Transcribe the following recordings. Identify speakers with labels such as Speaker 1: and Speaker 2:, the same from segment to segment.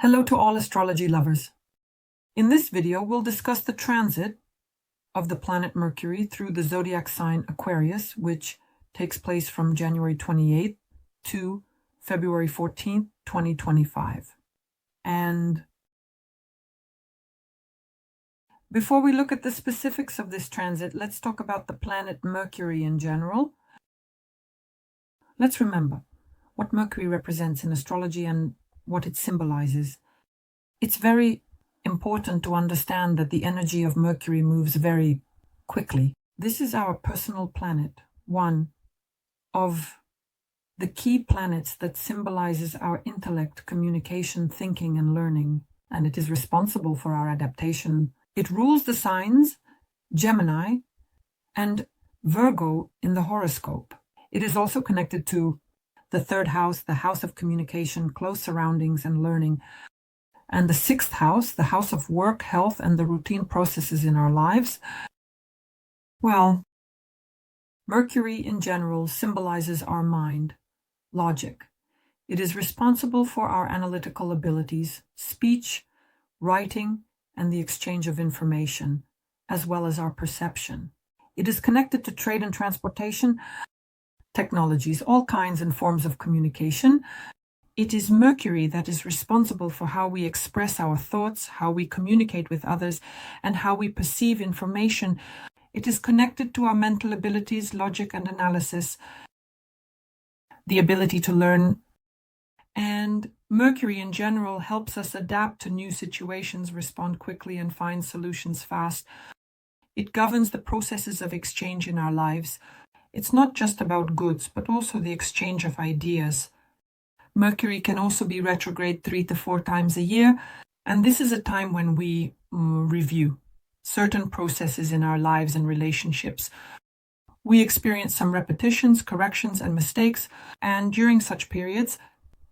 Speaker 1: Hello to all astrology lovers. In this video, we'll discuss the transit of the planet Mercury through the zodiac sign Aquarius, which takes place from January 28th to February 14th, 2025. And before we look at the specifics of this transit, let's talk about the planet Mercury in general. Let's remember what Mercury represents in astrology and what it symbolizes. It's very important to understand that the energy of Mercury moves very quickly. This is our personal planet, one of the key planets that symbolizes our intellect, communication, thinking, and learning, and it is responsible for our adaptation. It rules the signs Gemini and Virgo in the horoscope. It is also connected to the third house, the house of communication, close surroundings, and learning. And the sixth house, the house of work, health, and the routine processes in our lives. Well, Mercury in general symbolizes our mind, logic. It is responsible for our analytical abilities, speech, writing, and the exchange of information, as well as our perception. It is connected to trade and transportation, technologies, all kinds and forms of communication. It is Mercury that is responsible for how we express our thoughts, how we communicate with others, and how we perceive information. It is connected to our mental abilities, logic and analysis, the ability to learn. And Mercury in general helps us adapt to new situations, respond quickly, and find solutions fast. It governs the processes of exchange in our lives. It's not just about goods, but also the exchange of ideas. Mercury can also be retrograde 3 to 4 times a year, and this is a time when we review certain processes in our lives and relationships. We experience some repetitions, corrections, and mistakes, and during such periods,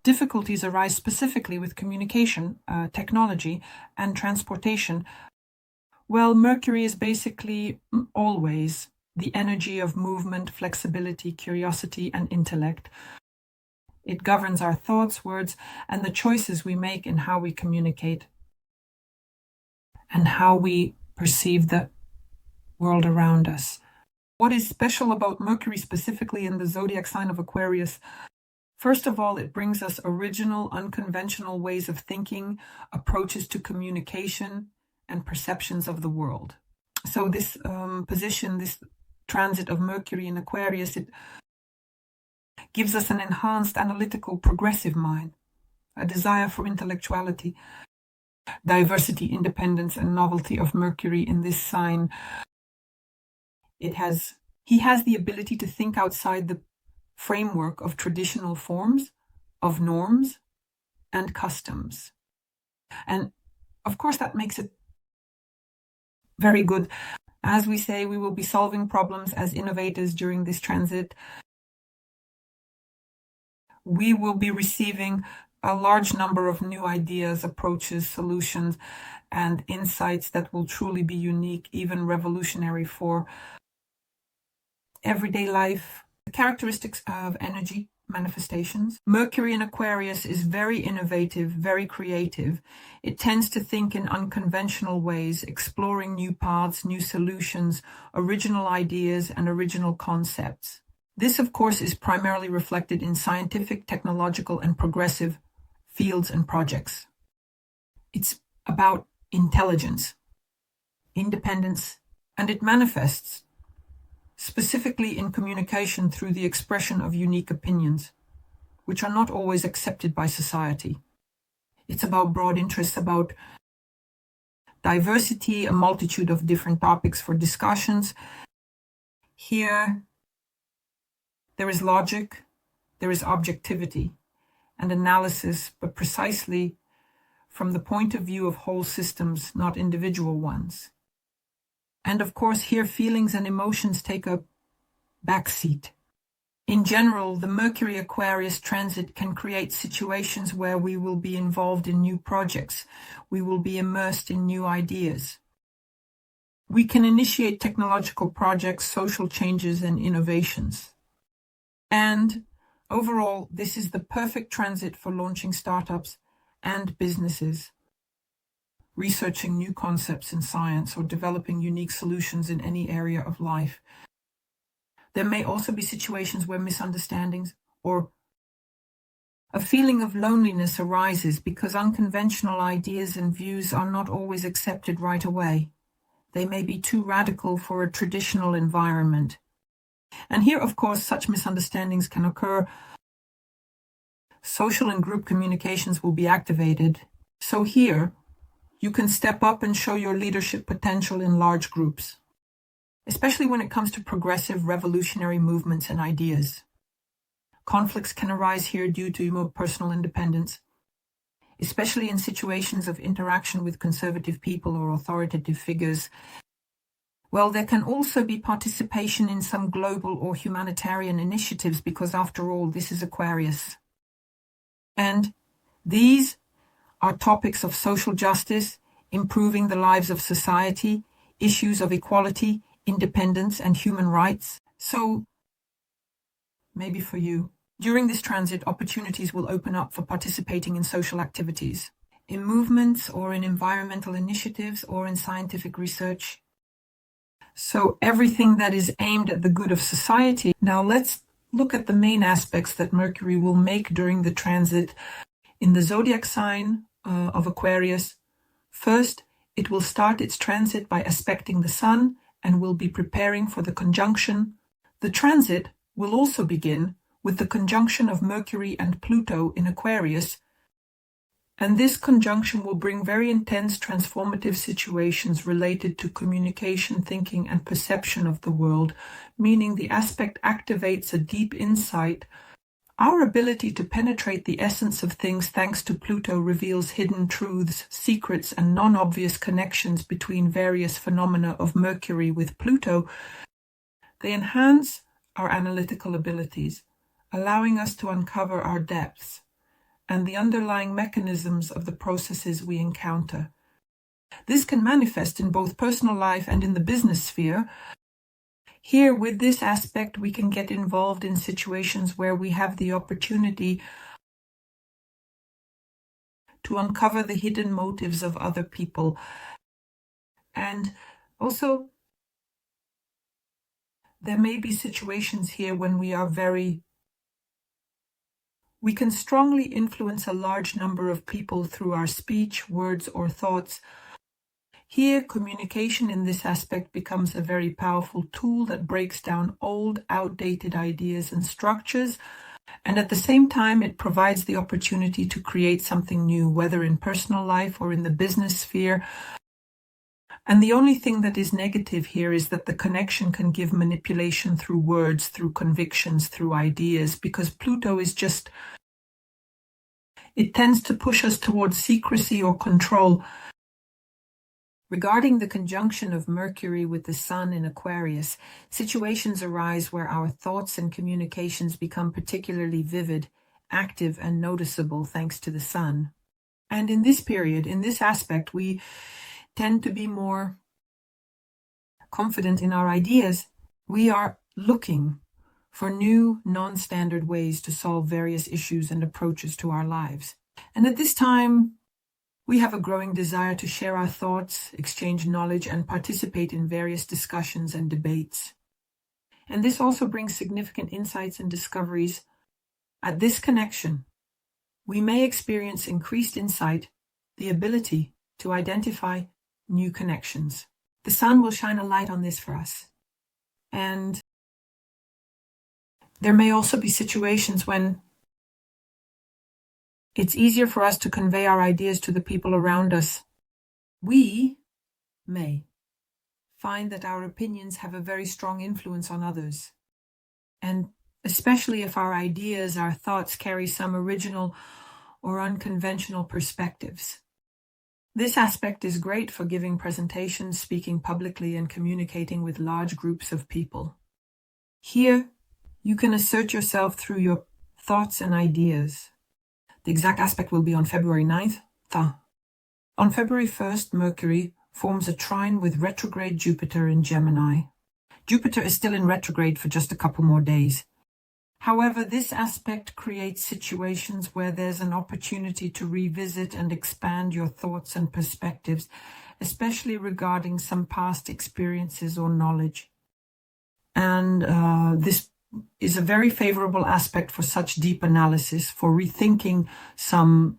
Speaker 1: difficulties arise specifically with communication, technology, and transportation. Well, Mercury is basically always the energy of movement, flexibility, curiosity, and intellect. It governs our thoughts, words, and the choices we make in how we communicate and how we perceive the world around us. What is special about Mercury specifically in the zodiac sign of Aquarius? First of all, it brings us original, unconventional ways of thinking, approaches to communication, and perceptions of the world. So this position, this transit of Mercury in Aquarius, it gives us an enhanced, analytical, progressive mind, a desire for intellectuality, diversity, independence, and novelty of Mercury in this sign. He has the ability to think outside the framework of traditional forms, of norms, and customs. And of course, that makes it very good. As we say, we will be solving problems as innovators during this transit. We will be receiving a large number of new ideas, approaches, solutions, and insights that will truly be unique, even revolutionary for everyday life. The characteristics of energy manifestations. Mercury in Aquarius is very innovative, very creative. It tends to think in unconventional ways, exploring new paths, new solutions, original ideas, and original concepts. This, of course, is primarily reflected in scientific, technological, and progressive fields and projects. It's about intelligence, independence, and it manifests specifically in communication through the expression of unique opinions, which are not always accepted by society. It's about broad interests, about diversity, a multitude of different topics for discussions. Here, there is logic, there is objectivity and analysis, but precisely from the point of view of whole systems, not individual ones. And of course, here feelings and emotions take a backseat. In general, the Mercury Aquarius transit can create situations where we will be involved in new projects. We will be immersed in new ideas. We can initiate technological projects, social changes, and innovations. And overall, this is the perfect transit for launching startups and businesses, researching new concepts in science or developing unique solutions in any area of life. There may also be situations where misunderstandings or a feeling of loneliness arises because unconventional ideas and views are not always accepted right away. They may be too radical for a traditional environment. And here, of course, such misunderstandings can occur. Social and group communications will be activated. So here, you can step up and show your leadership potential in large groups, especially when it comes to progressive revolutionary movements and ideas. Conflicts can arise here due to your personal independence, especially in situations of interaction with conservative people or authoritative figures. Well, there can also be participation in some global or humanitarian initiatives because, after all, this is Aquarius. And these are topics of social justice, improving the lives of society, issues of equality, independence, and human rights. So, maybe for you, during this transit, opportunities will open up for participating in social activities, in movements or in environmental initiatives or in scientific research. So everything that is aimed at the good of society. Now let's look at the main aspects that Mercury will make during the transit in the zodiac sign of Aquarius. First, it will start its transit by aspecting the Sun and will be preparing for the conjunction. The transit will also begin with the conjunction of Mercury and Pluto in Aquarius, and this conjunction will bring very intense transformative situations related to communication, thinking, and perception of the world, meaning the aspect activates a deep insight. Our ability to penetrate the essence of things thanks to Pluto reveals hidden truths, secrets, and non-obvious connections between various phenomena of Mercury with Pluto. They enhance our analytical abilities, allowing us to uncover our depths and the underlying mechanisms of the processes we encounter. This can manifest in both personal life and in the business sphere. Here, with this aspect, we can get involved in situations where we have the opportunity to uncover the hidden motives of other people. And also, there may be situations here when we can strongly influence a large number of people through our speech, words, or thoughts. Here, communication in this aspect becomes a very powerful tool that breaks down old, outdated ideas and structures, and at the same time, it provides the opportunity to create something new, whether in personal life or in the business sphere. And the only thing that is negative here is that the connection can give manipulation through words, through convictions, through ideas, because Pluto is it tends to push us towards secrecy or control. Regarding the conjunction of Mercury with the Sun in Aquarius, situations arise where our thoughts and communications become particularly vivid, active, and noticeable thanks to the Sun. And in this period, in this aspect, we tend to be more confident in our ideas. We are looking for new, non-standard ways to solve various issues and approaches to our lives. And at this time, we have a growing desire to share our thoughts, exchange knowledge, and participate in various discussions and debates. And this also brings significant insights and discoveries. At this connection, we may experience increased insight, the ability to identify new connections. The Sun will shine a light on this for us. And there may also be situations when it's easier for us to convey our ideas to the people around us. We may find that our opinions have a very strong influence on others. And especially if our ideas, our thoughts carry some original or unconventional perspectives. This aspect is great for giving presentations, speaking publicly, and communicating with large groups of people. Here, you can assert yourself through your thoughts and ideas. The exact aspect will be on February 9th. On February 1st, Mercury forms a trine with retrograde Jupiter in Gemini. Jupiter is still in retrograde for just a couple more days. However, this aspect creates situations where there's an opportunity to revisit and expand your thoughts and perspectives, especially regarding some past experiences or knowledge. And this is a very favorable aspect for such deep analysis, for rethinking some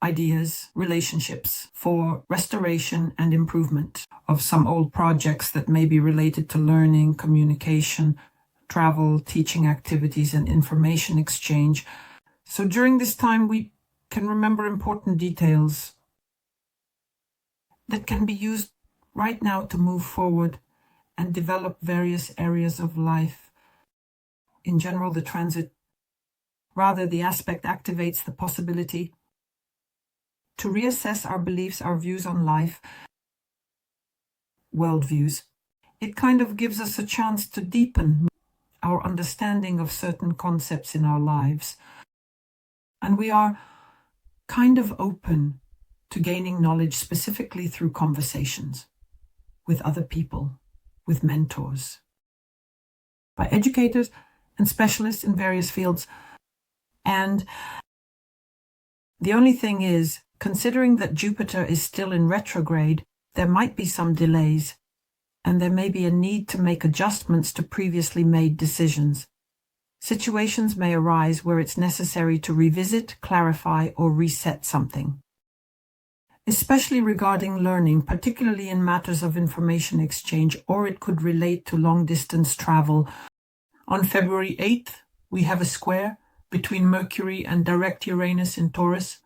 Speaker 1: ideas, relationships, for restoration and improvement of some old projects that may be related to learning, communication, travel, teaching activities, and information exchange. So during this time, we can remember important details that can be used right now to move forward and develop various areas of life. In general, the aspect activates the possibility to reassess our beliefs, our views on life, worldviews. It kind of gives us a chance to deepen our understanding of certain concepts in our lives. And we are kind of open to gaining knowledge specifically through conversations with other people, with mentors, by educators and specialists in various fields. And the only thing is, considering that Jupiter is still in retrograde, there might be some delays, and there may be a need to make adjustments to previously made decisions. Situations may arise where it's necessary to revisit, clarify, or reset something. Especially regarding learning, particularly in matters of information exchange, or it could relate to long-distance travel. On February 8th, we have a square between Mercury and direct Uranus in Taurus.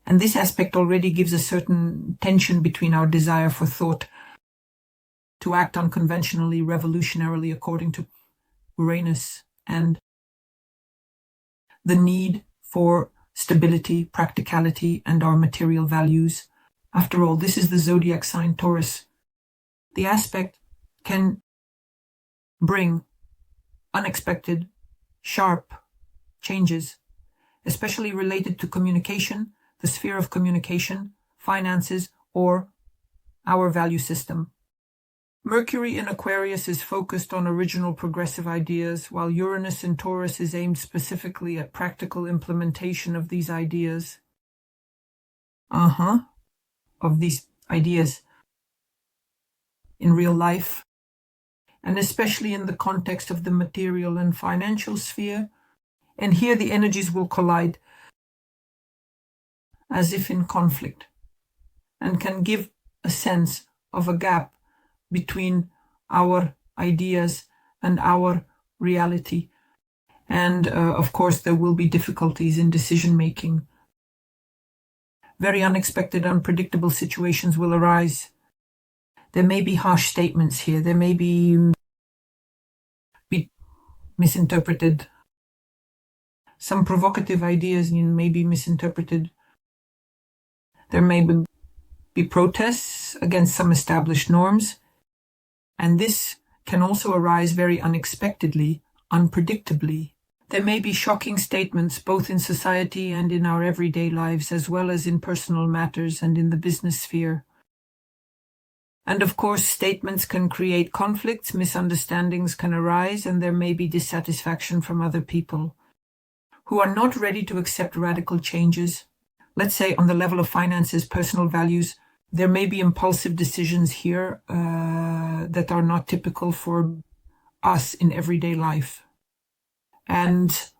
Speaker 1: And this aspect already gives a certain tension between our desire for thought to act unconventionally, revolutionarily according to Uranus, and the need for stability, practicality, and our material values. After all, this is the zodiac sign Taurus. The aspect can bring unexpected, sharp changes, especially related to communication, the sphere of communication, finances, or our value system. Mercury in Aquarius is focused on original progressive ideas, while Uranus in Taurus is aimed specifically at practical implementation of these ideas. Of these ideas in real life, and especially in the context of the material and financial sphere. And here the energies will collide as if in conflict, and can give a sense of a gap between our ideas and our reality. And of course, there will be difficulties in decision making. Very unexpected, unpredictable situations will arise. There may be harsh statements here. There may be misinterpreted. Some provocative ideas may be misinterpreted. There may be protests against some established norms. And this can also arise very unexpectedly, unpredictably. There may be shocking statements both in society and in our everyday lives, as well as in personal matters and in the business sphere. And of course, statements can create conflicts, misunderstandings can arise, and there may be dissatisfaction from other people who are not ready to accept radical changes. Let's say on the level of finances, personal values, there may be impulsive decisions here that are not typical for us in everyday life. And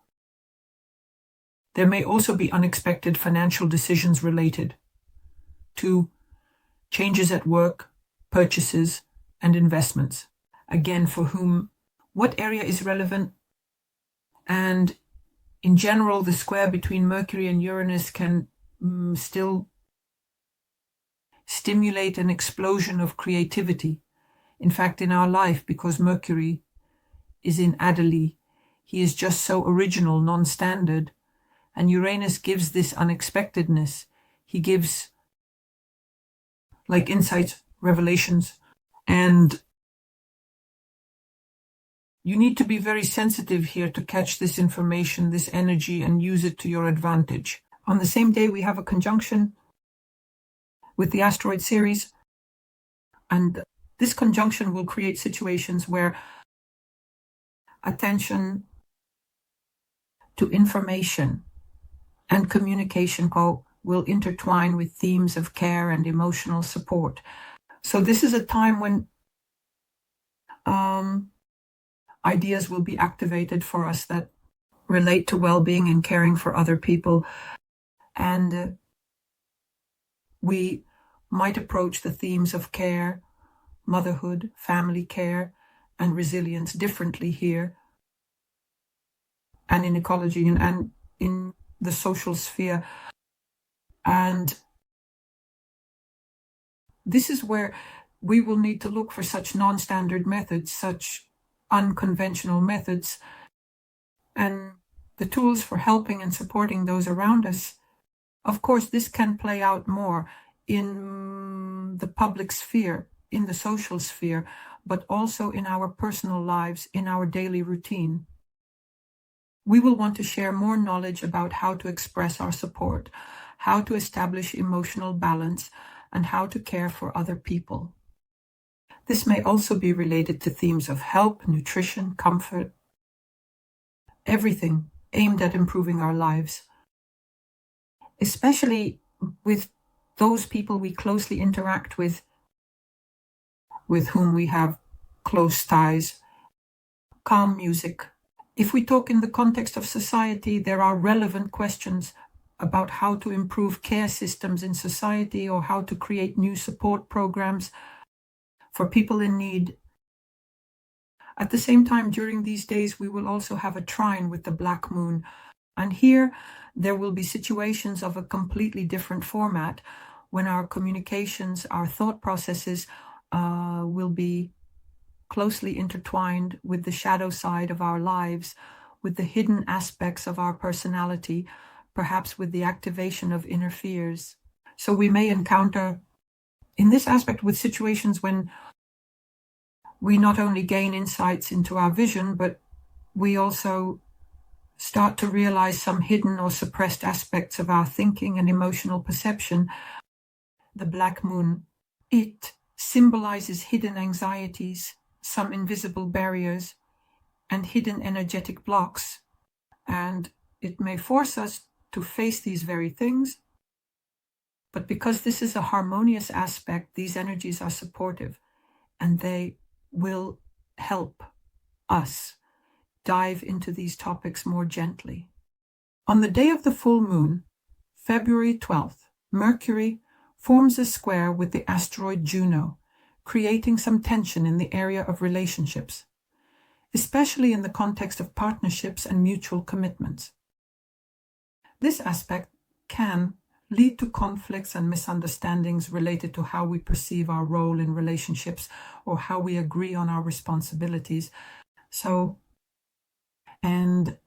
Speaker 1: there may also be unexpected financial decisions related to changes at work, purchases, and investments. Again, for whom, what area is relevant? And in general, the square between Mercury and Uranus can still stimulate an explosion of creativity. In fact, in our life, because Mercury is in Adeli, he is just so original, non-standard, and Uranus gives this unexpectedness. He gives like insights, revelations, and you need to be very sensitive here to catch this information, this energy, and use it to your advantage. On the same day, we have a conjunction with the asteroid Ceres, and this conjunction will create situations where attention to information and communication will intertwine with themes of care and emotional support. So this is a time when ideas will be activated for us that relate to well-being and caring for other people. And we might approach the themes of care, motherhood, family care, and resilience differently here, and in ecology and in the social sphere. And this is where we will need to look for such non-standard methods, such unconventional methods, and the tools for helping and supporting those around us. Of course, this can play out more in the public sphere, in the social sphere, but also in our personal lives, in our daily routine. We will want to share more knowledge about how to express our support, how to establish emotional balance, and how to care for other people. This may also be related to themes of help, nutrition, comfort, everything aimed at improving our lives, especially with those people we closely interact with whom we have close ties. Calm music. If we talk in the context of society, there are relevant questions about how to improve care systems in society or how to create new support programs for people in need. At the same time, during these days, we will also have a trine with the black moon. And here, there will be situations of a completely different format when our communications, our thought processes will be closely intertwined with the shadow side of our lives, with the hidden aspects of our personality, perhaps with the activation of inner fears. So we may encounter in this aspect with situations when we not only gain insights into our vision, but we also start to realize some hidden or suppressed aspects of our thinking and emotional perception. The black moon, it symbolizes hidden anxieties, some invisible barriers, and hidden energetic blocks. And it may force us to face these very things. But because this is a harmonious aspect, these energies are supportive, and they will help us dive into these topics more gently. On the day of the full moon, February 12th, Mercury forms a square with the asteroid Juno, creating some tension in the area of relationships, especially in the context of partnerships and mutual commitments. This aspect can lead to conflicts and misunderstandings related to how we perceive our role in relationships or how we agree on our responsibilities. And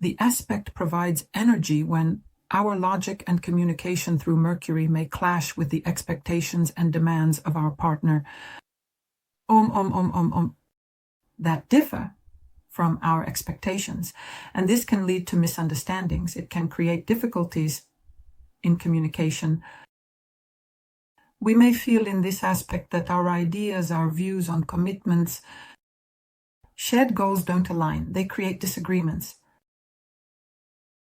Speaker 1: the aspect provides energy when our logic and communication through Mercury may clash with the expectations and demands of our partner that differ from our expectations. And this can lead to misunderstandings. It can create difficulties in communication. We may feel in this aspect that our ideas, our views on commitments, shared goals don't align. They create disagreements.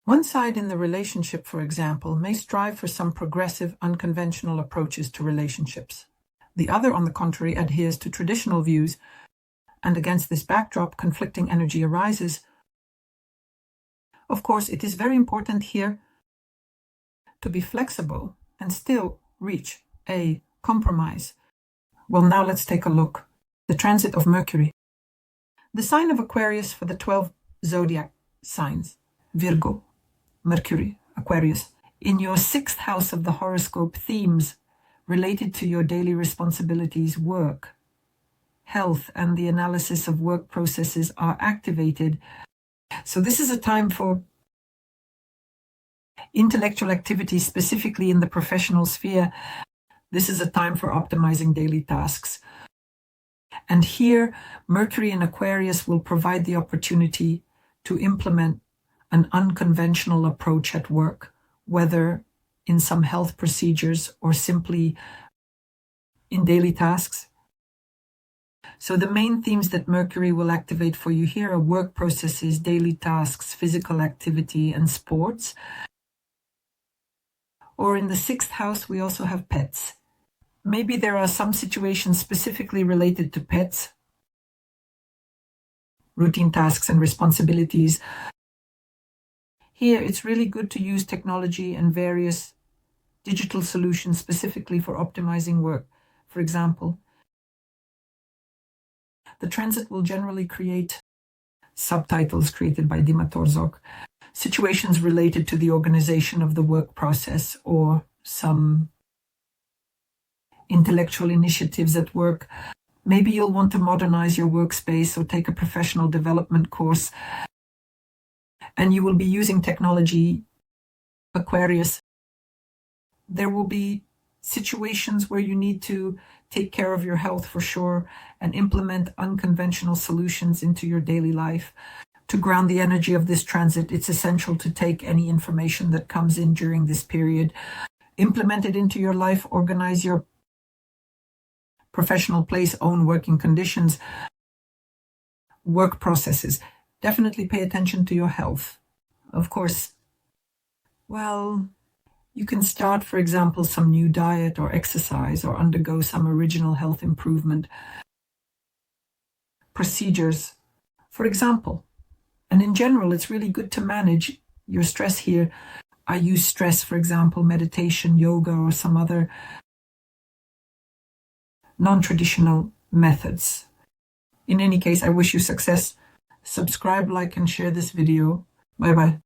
Speaker 1: One side in the relationship, for example, may strive for some progressive, unconventional approaches to relationships. The other, on the contrary, adheres to traditional views, and against this backdrop, conflicting energy arises. Of course, it is very important here to be flexible and still reach a compromise. Well, now let's take a look. The transit of Mercury. The sign of Aquarius for the 12 zodiac signs, Virgo, Mercury, Aquarius. In your 6th house of the horoscope, themes related to your daily responsibilities, work, health, and the analysis of work processes are activated. So this is a time for intellectual activity, specifically in the professional sphere. This is a time for optimizing daily tasks. And here, Mercury in Aquarius will provide the opportunity to implement an unconventional approach at work, whether in some health procedures or simply in daily tasks. So the main themes that Mercury will activate for you here are work processes, daily tasks, physical activity, and sports. Or in the 6th house, we also have pets. Maybe there are some situations specifically related to pets, routine tasks and responsibilities. Here, it's really good to use technology and various digital solutions specifically for optimizing work. For example, the transit will generally create subtitles created by Dima Torzok, situations related to the organization of the work process or some intellectual initiatives at work. Maybe you'll want to modernize your workspace or take a professional development course, and you will be using technology, Aquarius. There will be situations where you need to take care of your health for sure and implement unconventional solutions into your daily life. To ground the energy of this transit, it's essential to take any information that comes in during this period, implement it into your life, organize your professional place, own working conditions, work processes. Definitely pay attention to your health. Of course, well, you can start, for example, some new diet or exercise or undergo some original health improvement procedures, for example. And in general, it's really good to manage your stress here. I use stress, for example, meditation, yoga, or some other non-traditional methods. In any case, I wish you success. Subscribe, like, and share this video. Bye-bye.